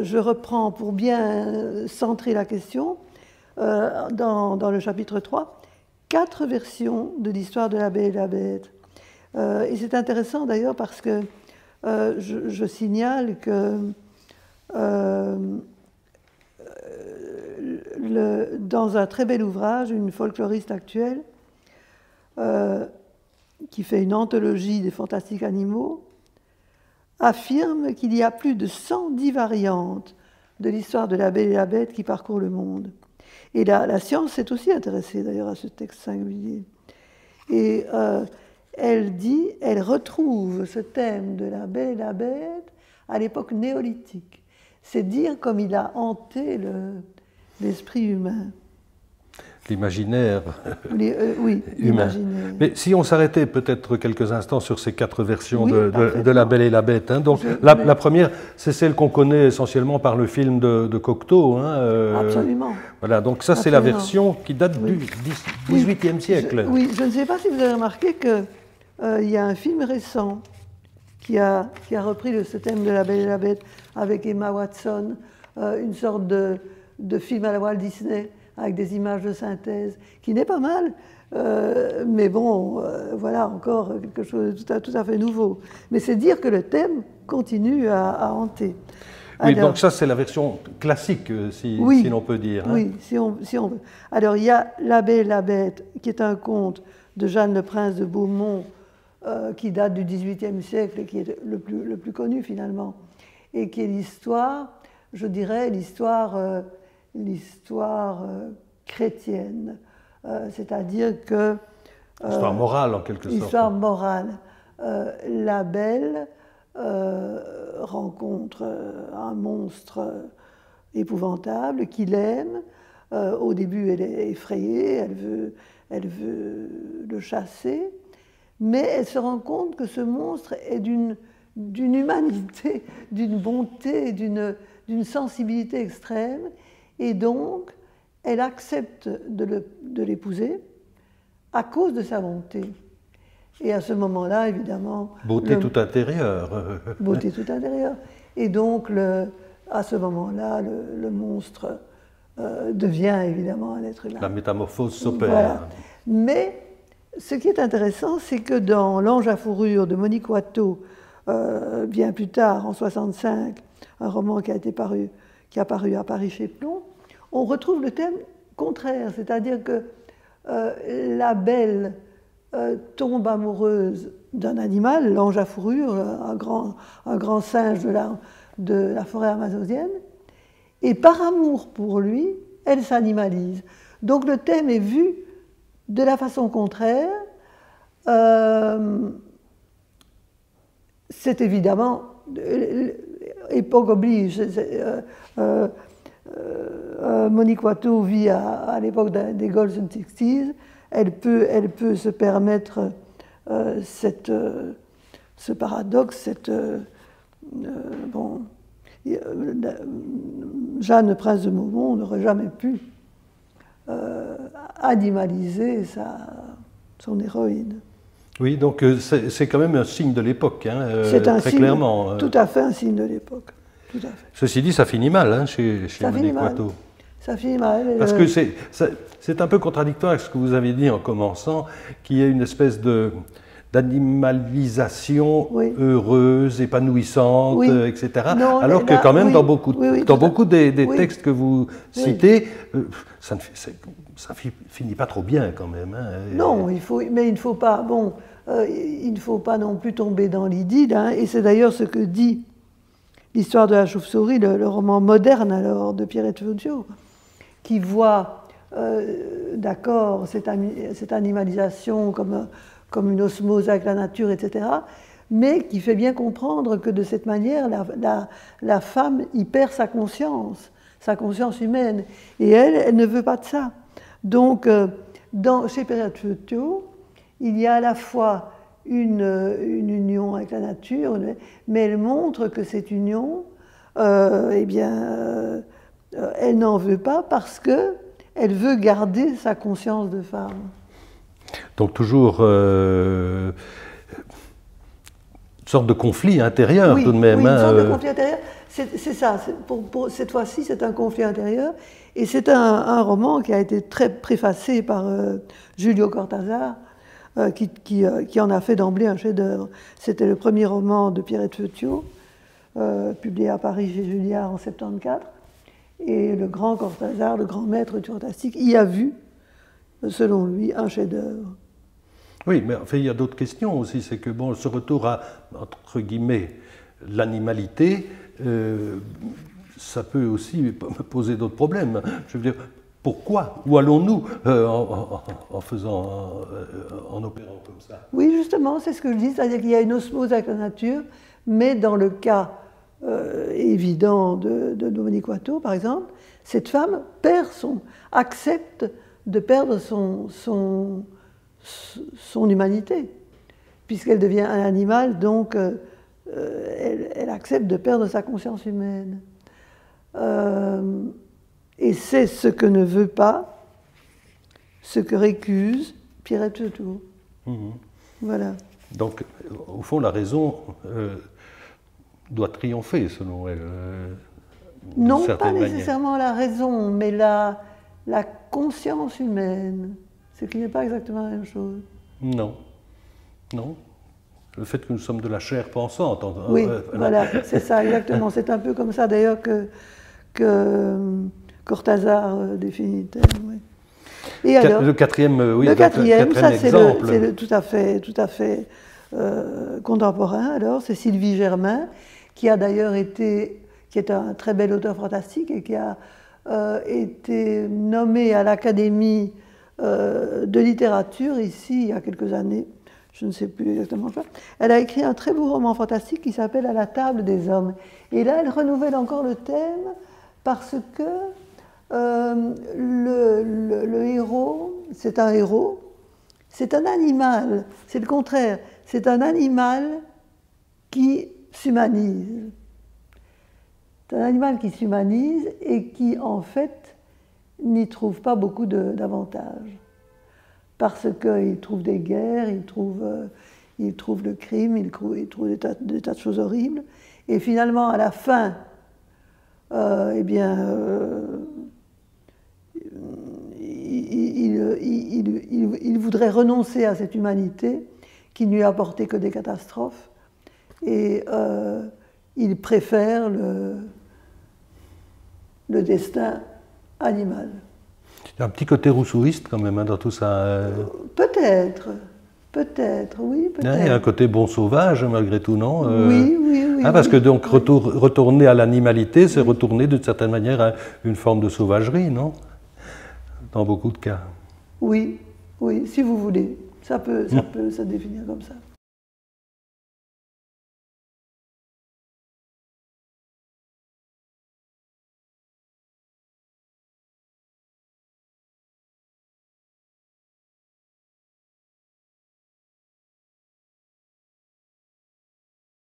je reprends pour bien centrer la question, dans le chapitre 3, 4 versions de l'histoire de la Belle et la Bête. Et c'est intéressant d'ailleurs parce que je signale que dans un très bel ouvrage, une folkloriste actuelle qui fait une anthologie des fantastiques animaux, affirme qu'il y a plus de 110 variantes de l'histoire de la Belle et la Bête qui parcourt le monde. Et la science s'est aussi intéressée d'ailleurs à ce texte singulier. Et elle retrouve ce thème de la Belle et la Bête à l'époque néolithique. C'est dire comme il a hanté l'esprit humain. L'imaginaire oui, humain. Mais si on s'arrêtait peut-être quelques instants sur ces 4 versions de La Belle et la Bête. Hein. Donc, la première, c'est celle qu'on connaît essentiellement par le film de Cocteau. Hein, absolument. Voilà, donc ça c'est la version qui date du XVIIIe siècle. Je ne sais pas si vous avez remarqué qu'il y a un film récent qui a repris ce thème de La Belle et la Bête avec Emma Watson, une sorte de film à la Walt Disney, avec des images de synthèse, qui n'est pas mal, mais bon, voilà encore quelque chose de tout à fait nouveau. Mais c'est dire que le thème continue à hanter. Oui, alors, donc ça c'est la version classique, si l'on peut dire. Hein. Oui, si on veut. Alors il y a La Belle et la Bête, qui est un conte de Jeanne le Prince de Beaumont, qui date du XVIIIe siècle et qui est le plus connu finalement, et qui est l'histoire, je dirais, l'histoire chrétienne, c'est-à-dire que... L'histoire morale, en quelque sorte. L'histoire morale. La Belle rencontre un monstre épouvantable qu'il aime. Au début, elle est effrayée, elle veut le chasser, mais elle se rend compte que ce monstre est d'une humanité, d'une bonté, d'une sensibilité extrême, et donc elle accepte de l'épouser à cause de sa bonté. Et à ce moment-là, évidemment... Beauté tout intérieure. Beauté tout intérieure. Et donc, à ce moment-là, le monstre devient évidemment un être humain. La métamorphose s'opère. Voilà. Mais ce qui est intéressant, c'est que dans L'Ange à fourrure de Monique Watteau, bien plus tard, en 1965, un roman qui a paru à Paris chez Plon, on retrouve le thème contraire, c'est-à-dire que la Belle tombe amoureuse d'un animal, l'ange à fourrure, un grand singe de la forêt amazonienne, et par amour pour lui, elle s'animalise. Donc le thème est vu de la façon contraire. C'est évidemment, époque oblige, Monique Watteau vit à l'époque des Golden Sixties. Elle peut se permettre ce paradoxe, Jeanne, prince de Beaumont, n'aurait jamais pu animaliser son héroïne. Oui, donc c'est quand même un signe de l'époque, hein, très clairement. Tout à fait un signe de l'époque. Ceci dit, ça finit mal hein, chez Monique Watteau. Ça finit mal. Parce que c'est un peu contradictoire avec ce que vous avez dit en commençant, qu'il y a une espèce d'animalisation heureuse, épanouissante, etc. Non, alors que quand même, dans beaucoup des textes que vous citez, ça finit pas trop bien quand même. Hein, non, mais il ne faut pas, il ne faut pas non plus tomber dans l'idylle, hein, et c'est d'ailleurs ce que dit l'histoire de la chauve-souris, le roman moderne alors de Pierrette Furdio, qui voit, d'accord, cette animalisation comme une osmose avec la nature, etc., mais qui fait bien comprendre que de cette manière, la femme y perd sa conscience humaine, et elle ne veut pas de ça. Donc, chez Pierrette Furdio, il y a à la fois une union avec la nature, mais elle montre que cette union, elle n'en veut pas parce qu'elle veut garder sa conscience de femme. Donc toujours une sorte de conflit intérieur tout de même. Oui, une sorte de conflit intérieur. C'est ça, cette fois-ci c'est un conflit intérieur, et c'est un roman qui a été très préfacé par Julio Cortázar, qui en a fait d'emblée un chef-d'œuvre. C'était le premier roman de Pierrette Feutiot, publié à Paris chez Julliard en 1974, et le grand Cortázar, le grand maître du fantastique, y a vu, selon lui, un chef-d'œuvre. Oui, mais en fait, il y a d'autres questions aussi. C'est que bon, ce retour à, entre guillemets, l'animalité, ça peut aussi me poser d'autres problèmes. Je veux dire, pourquoi? Où allons-nous en opérant comme ça? Oui, justement, c'est ce que je dis, c'est-à-dire qu'il y a une osmose avec la nature, mais dans le cas évident de Dominique Watteau, par exemple, cette femme accepte de perdre son humanité, puisqu'elle devient un animal, donc elle accepte de perdre sa conscience humaine. Et c'est ce que ne veut pas, ce que récuse Pierrette Feutiot. Voilà. Donc, au fond, la raison doit triompher, selon elle. Non, pas nécessairement la raison, mais la conscience humaine, ce qui n'est pas exactement la même chose. Non, non. Le fait que nous sommes de la chair pensante. Oui, voilà, c'est ça, exactement. C'est un peu comme ça, d'ailleurs, que Cortázar définit. Oui. Et alors, le quatrième, oui, le quatrième, ça c'est tout à fait contemporain. Alors, c'est Sylvie Germain, qui a d'ailleurs qui est un très bel auteur fantastique et qui a été nommé à l'Académie de littérature ici il y a quelques années. Je ne sais plus exactement quoi. Elle a écrit un très beau roman fantastique qui s'appelle « À la table des hommes ». Et là, elle renouvelle encore le thème parce que le héros, c'est un héros, c'est un animal, c'est le contraire, c'est un animal qui s'humanise. C'est un animal qui s'humanise et qui, en fait, n'y trouve pas beaucoup d'avantages. Parce qu'il trouve des guerres, il trouve le crime, il trouve des tas de choses horribles. Et finalement, à la fin, eh bien, il voudrait renoncer à cette humanité qui ne lui a apporté que des catastrophes. Et il préfère le destin animal. Il y a un petit côté rousseauiste quand même dans tout ça. Peut-être, oui, peut-être. Il y a un côté bon sauvage malgré tout, non? Oui. Parce que donc retourner à l'animalité, c'est retourner d'une certaine manière à une forme de sauvagerie, non? Dans beaucoup de cas. Oui, si vous voulez. Ça peut se définir comme ça.